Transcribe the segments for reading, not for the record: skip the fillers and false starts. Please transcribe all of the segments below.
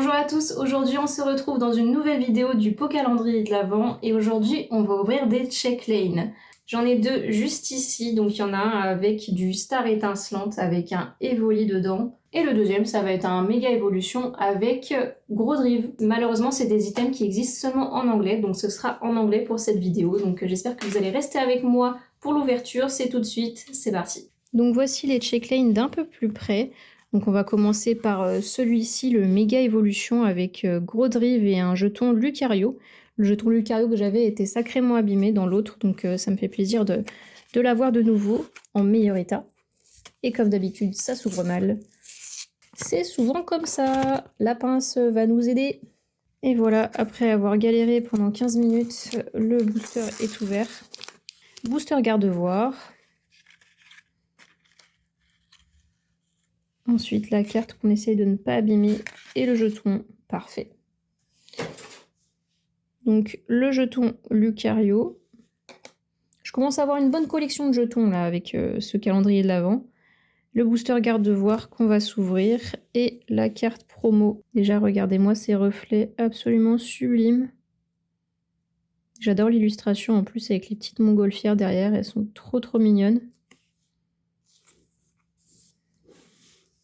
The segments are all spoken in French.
Bonjour à tous, aujourd'hui on se retrouve dans une nouvelle vidéo du pot calendrier de l'Avent et aujourd'hui on va ouvrir des check lanes. J'en ai deux juste ici, donc il y en a un avec du Star étincelante avec un Evoli dedans et le deuxième ça va être un méga évolution avec Gros Drive. Malheureusement c'est des items qui existent seulement en anglais, donc ce sera en anglais pour cette vidéo, donc j'espère que vous allez rester avec moi pour l'ouverture. C'est tout de suite, c'est parti. Donc voici les check lanes d'un peu plus près. Donc on va commencer par celui-ci, le méga évolution avec Gros Drive et un jeton Lucario. Le jeton Lucario que j'avais été sacrément abîmé dans l'autre, donc ça me fait plaisir de l'avoir de nouveau en meilleur état. Et comme d'habitude, ça s'ouvre mal. C'est souvent comme ça. La pince va nous aider. Et voilà, après avoir galéré pendant 15 minutes, le booster est ouvert. Booster garde-voir. Ensuite, la carte qu'on essaye de ne pas abîmer et le jeton. Parfait. Donc, le jeton Lucario. Je commence à avoir une bonne collection de jetons là avec ce calendrier de l'Avent. Le booster garde-voir qu'on va s'ouvrir et la carte promo. Déjà, regardez-moi ces reflets absolument sublimes. J'adore l'illustration en plus avec les petites montgolfières derrière. Elles sont trop mignonnes.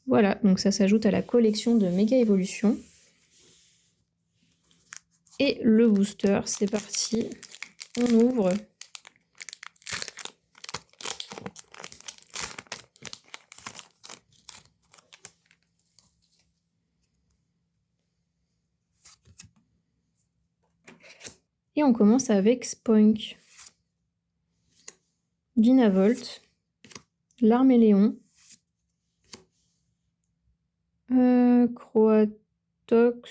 Voilà, donc ça s'ajoute à la collection de Méga Evolution. Et le booster, c'est parti. On ouvre. Et on commence avec Spoink. Dynavolt. L'Arméléon. Croatox.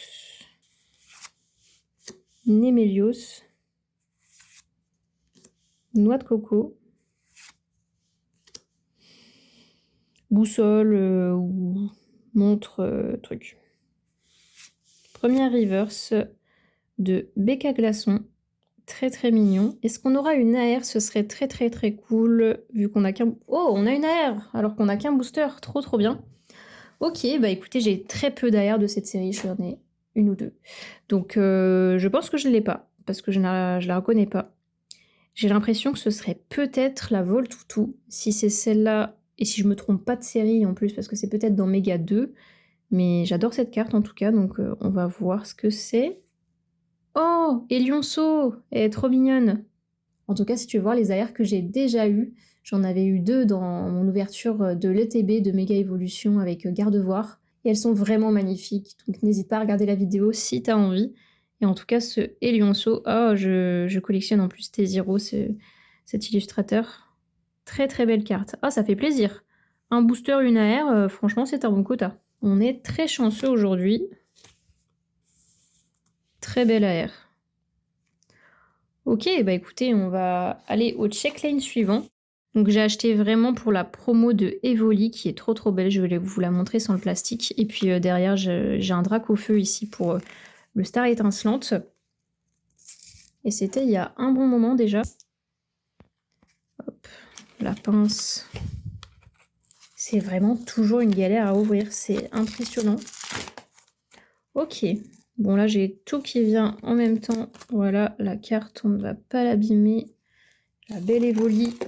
Némélios. Noix de coco. Boussole ou montre truc. Première reverse de Becca Glaçon. Très mignon. Est-ce qu'on aura une AR? Ce serait très cool vu qu'on a qu'un... Oh, on a une AR alors qu'on a qu'un booster. Trop bien. Ok, bah écoutez, j'ai très peu d'AR de cette série. J'en ai une ou deux. Donc je pense que je ne l'ai pas parce que je la reconnais pas. J'ai l'impression que ce serait peut-être la Voltoutou, si c'est celle-là, et si je me trompe pas de série en plus, parce que c'est peut-être dans Méga 2, mais j'adore cette carte en tout cas, donc on va voir ce que c'est. Oh, et Lionceau, elle est trop mignonne. En tout cas, si tu veux voir les AR que j'ai déjà eu, j'en avais eu deux dans mon ouverture de l'ETB de Méga Evolution avec Gardevoir, et elles sont vraiment magnifiques, donc n'hésite pas à regarder la vidéo si t'as envie. Et en tout cas, ce Elionceau, oh, je collectionne en plus T0, cet illustrateur. Très belle carte. Ah, ça fait plaisir. Un booster, une AR, franchement, c'est un bon quota. On est très chanceux aujourd'hui. Très belle AR. Ok, bah écoutez, on va aller au checklane suivant. Donc j'ai acheté vraiment pour la promo de Evoli qui est trop belle. Je vais vous la montrer sans le plastique. Et puis derrière, j'ai un drac au feu ici pour le Star étincelante. Et c'était il y a un bon moment déjà. Hop, la pince. C'est vraiment toujours une galère à ouvrir. C'est impressionnant. Ok. Bon là, j'ai tout qui vient en même temps. Voilà, la carte, on ne va pas l'abîmer. La belle Evoli.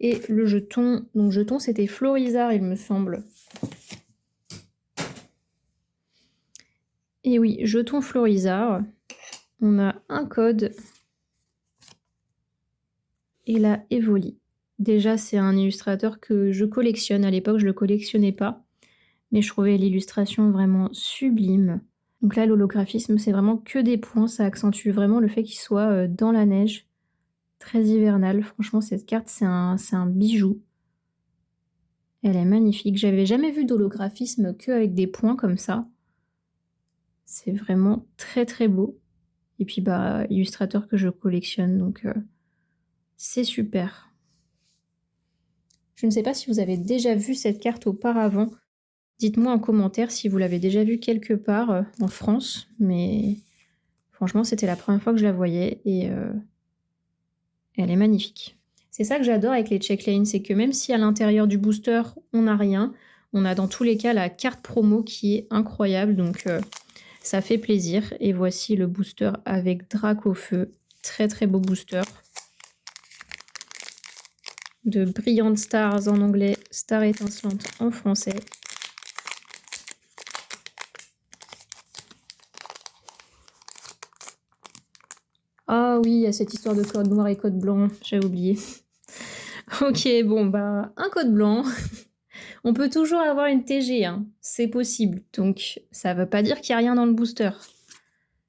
Et le jeton. Donc jeton, c'était Florizard, il me semble. Et oui, jeton Florizard. On a un code. Et la Evoli. Déjà, c'est un illustrateur que je collectionne. À l'époque, je ne le collectionnais pas. Mais je trouvais l'illustration vraiment sublime. Donc là, l'holographisme, c'est vraiment que des points. Ça accentue vraiment le fait qu'il soit dans la neige. Très hivernal. Franchement, cette carte, c'est un bijou. Elle est magnifique. J'avais jamais vu d'holographisme qu'avec des points comme ça. C'est vraiment très beau. Et puis, bah, illustrateur que je collectionne. Donc, c'est super. Je ne sais pas si vous avez déjà vu cette carte auparavant. Dites-moi en commentaire si vous l'avez déjà vue quelque part en France. Mais franchement, c'était la première fois que je la voyais. Et elle est magnifique. C'est ça que j'adore avec les checklines. C'est que même si à l'intérieur du booster, on n'a rien, on a dans tous les cas la carte promo qui est incroyable. Donc, Ça fait plaisir. Et voici le booster avec Dracofeu. Très très beau booster. De Brilliant Stars en anglais, Star étincelante en français. Ah oui, il y a cette histoire de code noir et code blanc, j'avais oublié. Ok, bon bah, un code blanc. On peut toujours avoir une TG, hein. C'est possible. Donc ça veut pas dire qu'il n'y a rien dans le booster.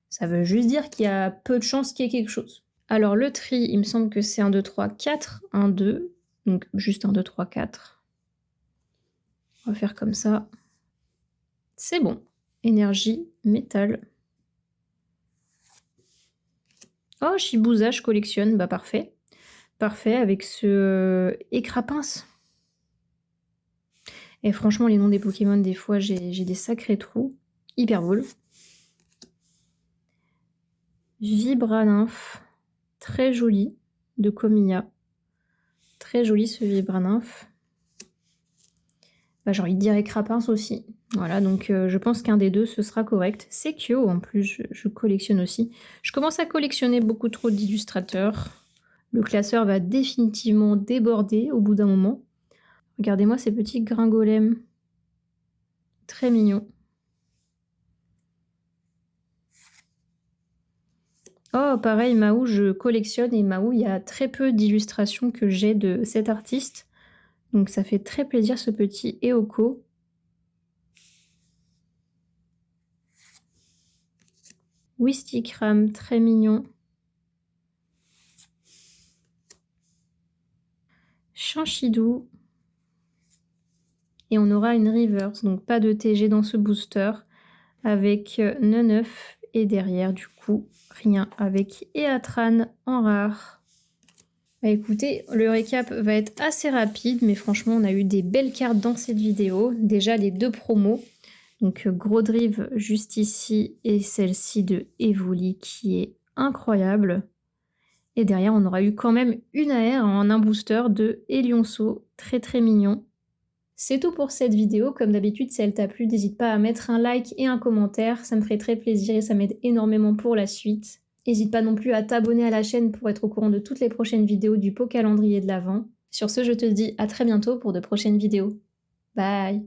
Ça veut juste dire qu'il y a peu de chances qu'il y ait quelque chose. Alors le tri, il me semble que c'est 1, 2, 3, 4, 1, 2. Donc juste 1, 2, 3, 4. On va faire comme ça. C'est bon. Énergie, métal. Oh, Shibuza, je collectionne. Bah parfait. Parfait, avec ce écrapince. Et franchement, les noms des Pokémon, des fois, j'ai des sacrés trous. Hyper beau. Vibranymph. Très joli. De Komiya. Très joli ce Vibranymph. Bah, j'ai envie de dire écrapince aussi. Voilà, donc je pense qu'un des deux, ce sera correct. C'est Kyo, en plus, je collectionne aussi. Je commence à collectionner beaucoup trop d'illustrateurs. Le classeur va définitivement déborder au bout d'un moment. Regardez-moi ces petits gringolems. Très mignons. Oh, pareil, Mahou, je collectionne et Mahou, il y a très peu d'illustrations que j'ai de cet artiste. Donc ça fait très plaisir ce petit Eoko. Wistikram, très mignon. Chanchidou. Et on aura une reverse, donc pas de TG dans ce booster, avec Neneuf. Et derrière, du coup, rien avec Eatran en rare. Bah écoutez, le récap va être assez rapide, mais franchement, on a eu des belles cartes dans cette vidéo. Déjà, les deux promos. Donc, Gros Drive juste ici et celle-ci de Evoli qui est incroyable. Et derrière, on aura eu quand même une AR en un booster de Elionceau, très très mignon. C'est tout pour cette vidéo. Comme d'habitude, si elle t'a plu, n'hésite pas à mettre un like et un commentaire. Ça me ferait très plaisir et ça m'aide énormément pour la suite. N'hésite pas non plus à t'abonner à la chaîne pour être au courant de toutes les prochaines vidéos du pot calendrier de l'Avent. Sur ce, je te dis à très bientôt pour de prochaines vidéos. Bye!